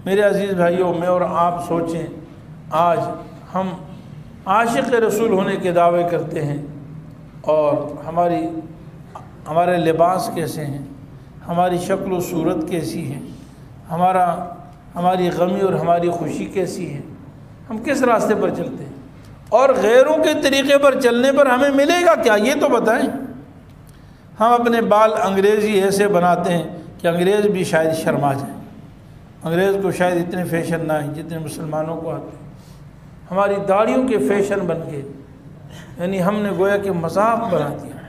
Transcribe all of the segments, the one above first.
میرے عزیز بھائیوں، میں اور آپ سوچیں، آج ہم عاشق رسول ہونے کے دعوے کرتے ہیں اور ہمارے لباس کیسے ہیں، ہماری شکل و صورت کیسی ہے، ہماری غمی اور ہماری خوشی کیسی ہے، ہم کس راستے پر چلتے ہیں، اور غیروں کے طریقے پر چلنے پر ہمیں ملے گا کیا، یہ تو بتائیں۔ ہم اپنے بال انگریزی ایسے بناتے ہیں کہ انگریز بھی شاید شرما جائیں، انگریز کو شاید اتنے فیشن نہ آئیں جتنے مسلمانوں کو آتے ہیں۔ ہماری داڑھیوں کے فیشن بن کے، یعنی ہم نے گویا کہ مذاق بنا دیا ہے۔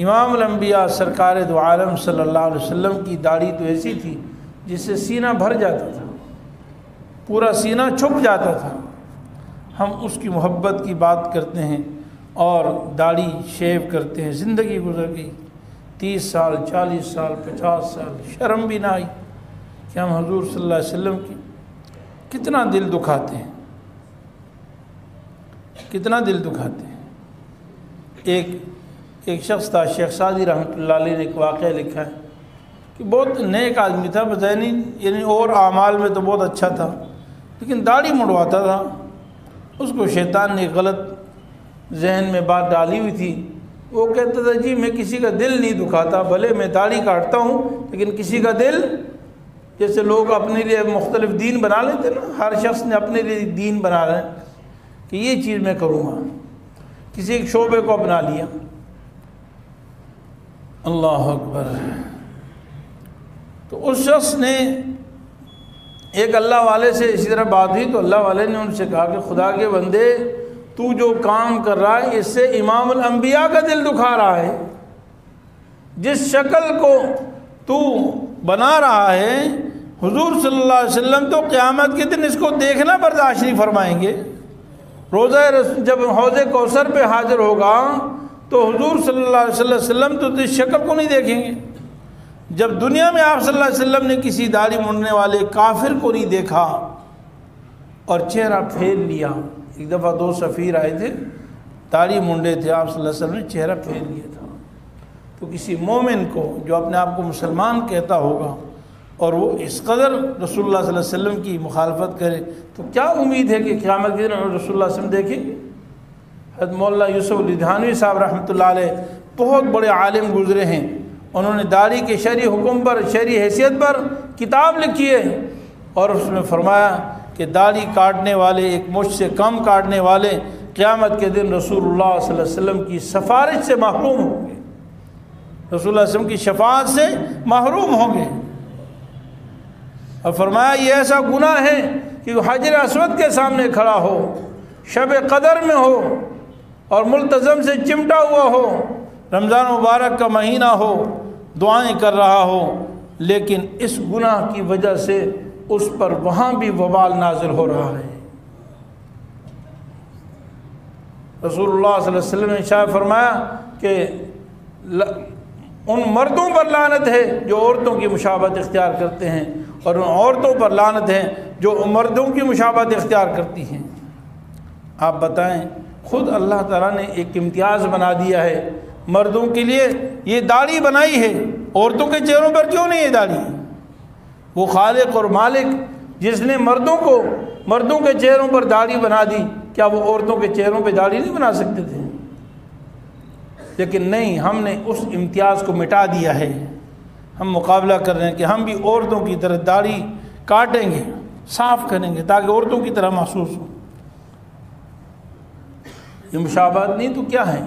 امام الانبیاء سرکار دو عالم صلی اللہ علیہ وسلم کی داڑھی تو ایسی تھی جس سے سینہ بھر جاتا تھا، پورا سینہ چھپ جاتا تھا۔ ہم اس کی محبت کی بات کرتے ہیں اور داڑھی شیو کرتے ہیں، زندگی گزر گئی 30 سال 40 سال 50 سال، شرم بھی نہ آئی کہ ہم حضور صلی اللہ علیہ وسلم کی کتنا دل دکھاتے ہیں، کتنا دل دکھاتے ہیں۔ ایک شخص تھا، شیخ سعدی رحمۃ اللہ علیہ نے ایک واقعہ لکھا ہے کہ بہت نیک آدمی تھا، بظاہر یعنی اور اعمال میں تو بہت اچھا تھا، لیکن داڑھی مڑواتا تھا۔ اس کو شیطان نے غلط ذہن میں بات ڈالی ہوئی تھی، وہ کہتا تھا جی میں کسی کا دل نہیں دکھاتا، بھلے میں داڑھی کاٹتا ہوں لیکن کسی کا دل، جیسے لوگ اپنے لیے مختلف دین بنا لیتے نا، ہر شخص نے اپنے لیے دین بنا رہے ہیں کہ یہ چیز میں کروں گا، کسی ایک شعبے کو اپنا لیا۔ اللہ اکبر۔ تو اس شخص نے ایک اللہ والے سے اسی طرح بات ہوئی، تو اللہ والے نے ان سے کہا کہ خدا کے بندے، تو جو کام کر رہا ہے اس سے امام الانبیاء کا دل دکھا رہا ہے، جس شکل کو تو بنا رہا ہے حضور صلی اللہ علیہ وسلم تو قیامت کے دن اس کو دیکھنا برداشت نہیں فرمائیں گے۔ جب حوض کوثر پہ حاضر ہوگا تو حضور صلی اللہ علیہ وسلم تو اس شکل کو نہیں دیکھیں گے۔ جب دنیا میں آپ صلی اللہ علیہ وسلم نے کسی داڑھی مڑنے والے کافر کو نہیں دیکھا اور چہرہ پھیر لیا، ایک دفعہ 2 سفیر آئے تھے، داڑھی منڈے تھے، آپ صلی اللہ علیہ وسلم نے چہرہ پھیر لیا تھا، تو کسی مومن کو جو اپنے آپ کو مسلمان کہتا ہوگا اور وہ اس قدر رسول اللہ صلی اللہ علیہ وسلم کی مخالفت کرے تو کیا امید ہے کہ قیامت کے دن رسول اللہ صلی اللہ علیہ وسلم دیکھیں گے؟ حضرت مولانا یوسف علی دھانوی صاحب رحمۃ اللہ علیہ بہت بڑے عالم گزرے ہیں، انہوں نے داڑھی کے شرعی حکم پر، شرعی حیثیت پر کتاب لکھی ہے، اور اس میں فرمایا کہ داڑھی کاٹنے والے، ایک مجھ سے کم کاٹنے والے قیامت کے دن رسول اللہ صلی اللہ علیہ وسلم کی سفارش سے محروم ہوں گے، رسول اللہ علیہ وسلم کی شفاعت سے محروم ہوں گے۔ اور فرمایا یہ ایسا گناہ ہے کہ وہ حجر اسود کے سامنے کھڑا ہو، شب قدر میں ہو اور ملتزم سے چمٹا ہوا ہو، رمضان مبارک کا مہینہ ہو، دعائیں کر رہا ہو، لیکن اس گناہ کی وجہ سے اس پر وہاں بھی وبال نازل ہو رہا ہے۔ رسول اللہ صلی اللہ علیہ وسلم نے ارشاد فرمایا کہ ان مردوں پر لعنت ہے جو عورتوں کی مشابہت اختیار کرتے ہیں، اور ان عورتوں پر لعنت ہے جو مردوں کی مشابہت اختیار کرتی ہیں۔ آپ بتائیں، خود اللہ تعالیٰ نے ایک امتیاز بنا دیا ہے مردوں کے لیے، یہ داڑھی بنائی ہے، عورتوں کے چہروں پر کیوں نہیں ہے داڑھی؟ وہ خالق اور مالک جس نے مردوں کے چہروں پر داڑھی بنا دی، کیا وہ عورتوں کے چہروں پہ داڑھی نہیں بنا سکتے تھے؟ لیکن نہیں، ہم نے اس امتیاز کو مٹا دیا ہے۔ ہم مقابلہ کر رہے ہیں کہ ہم بھی عورتوں کی طرح داڑھی کاٹیں گے، صاف کریں گے تاکہ عورتوں کی طرح محسوس ہو۔ یہ مشابہت نہیں تو کیا ہے؟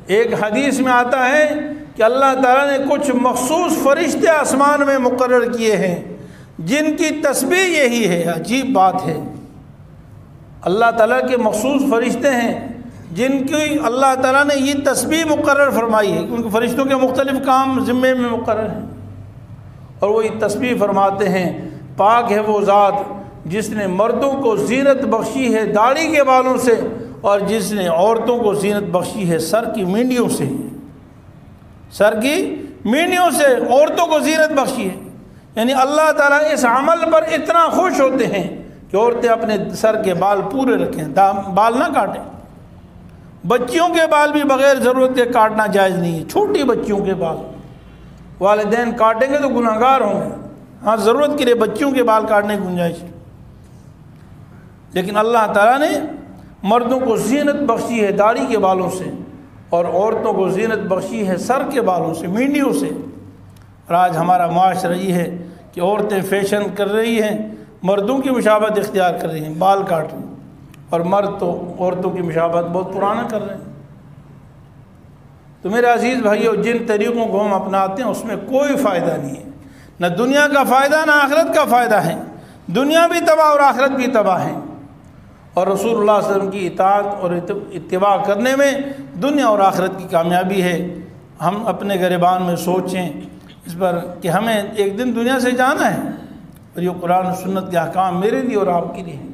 ایک حدیث میں آتا ہے کہ اللہ تعالیٰ نے کچھ مخصوص فرشتے آسمان میں مقرر کیے ہیں جن کی تسبیح یہی ہے۔ عجیب بات ہے، اللہ تعالیٰ کے مخصوص فرشتے ہیں جن کی اللہ تعالیٰ نے یہ تسبیح مقرر فرمائی ہے، کیونکہ فرشتوں کے مختلف کام ذمے میں مقرر ہیں، اور وہ یہ تسبیح فرماتے ہیں پاک ہے وہ ذات جس نے مردوں کو زینت بخشی ہے داڑھی کے بالوں سے، اور جس نے عورتوں کو زینت بخشی ہے سر کی مینڈیوں سے۔ سر کی مینڈیوں سے عورتوں کو زینت بخشی ہے، یعنی اللہ تعالیٰ اس عمل پر اتنا خوش ہوتے ہیں کہ عورتیں اپنے سر کے بال پورے رکھیں، بال نہ کاٹیں۔ بچیوں کے بال بھی بغیر ضرورت کے کاٹنا جائز نہیں ہے، چھوٹی بچیوں کے بال والدین کاٹیں گے تو گناہگار ہوں گے۔ ہاں ضرورت کے لیے بچوں کے بال کاٹنے کی گنجائش ہے، لیکن اللہ تعالیٰ نے مردوں کو زینت بخشی ہے داڑھی کے بالوں سے، اور عورتوں کو زینت بخشی ہے سر کے بالوں سے، مینڈیوں سے۔ اور آج ہمارا معاشرہ یہ ہے کہ عورتیں فیشن کر رہی ہیں، مردوں کی مشابہت اختیار کر رہی ہیں، بال کاٹ رہی ہیں، اور مرد تو عورتوں کی مشابہت بہت پرانا کر رہے ہیں۔ تو میرے عزیز بھائیو، جن طریقوں کو ہم اپناتے ہیں اس میں کوئی فائدہ نہیں ہے، نہ دنیا کا فائدہ نہ آخرت کا فائدہ ہے، دنیا بھی تباہ اور آخرت بھی تباہ ہے۔ اور رسول اللہ صلی اللہ علیہ وسلم کی اطاعت اور اتباع کرنے میں دنیا اور آخرت کی کامیابی ہے۔ ہم اپنے گریبان میں سوچیں اس پر کہ ہمیں ایک دن دنیا سے جانا ہے، اور یہ قرآن و سنت کے احکام میرے لیے اور آپ کے لیے ہیں۔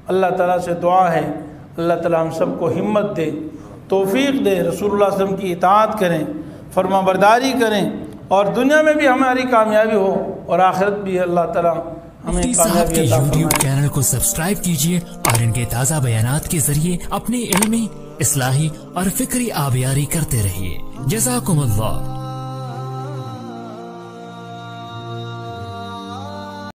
اللہ تعالیٰ سے دعا ہے اللہ تعالیٰ ہم سب کو ہمت دے، توفیق دے، رسول اللہ صلی اللہ علیہ وسلم کی اطاعت کریں، فرما برداری کریں، اور دنیا میں بھی ہماری کامیابی ہو اور آخرت بھی اللہ تعالیٰ ہمیں مفتی صاحب کامیابی کے عطا یوٹیوب فرمائے۔ چینل کو سبسکرائب کیجئے اور ان کے تازہ بیانات کے ذریعے اپنی علمی، اصلاحی اور فکری آبیاری کرتے رہیے۔ جزاکم اللہ۔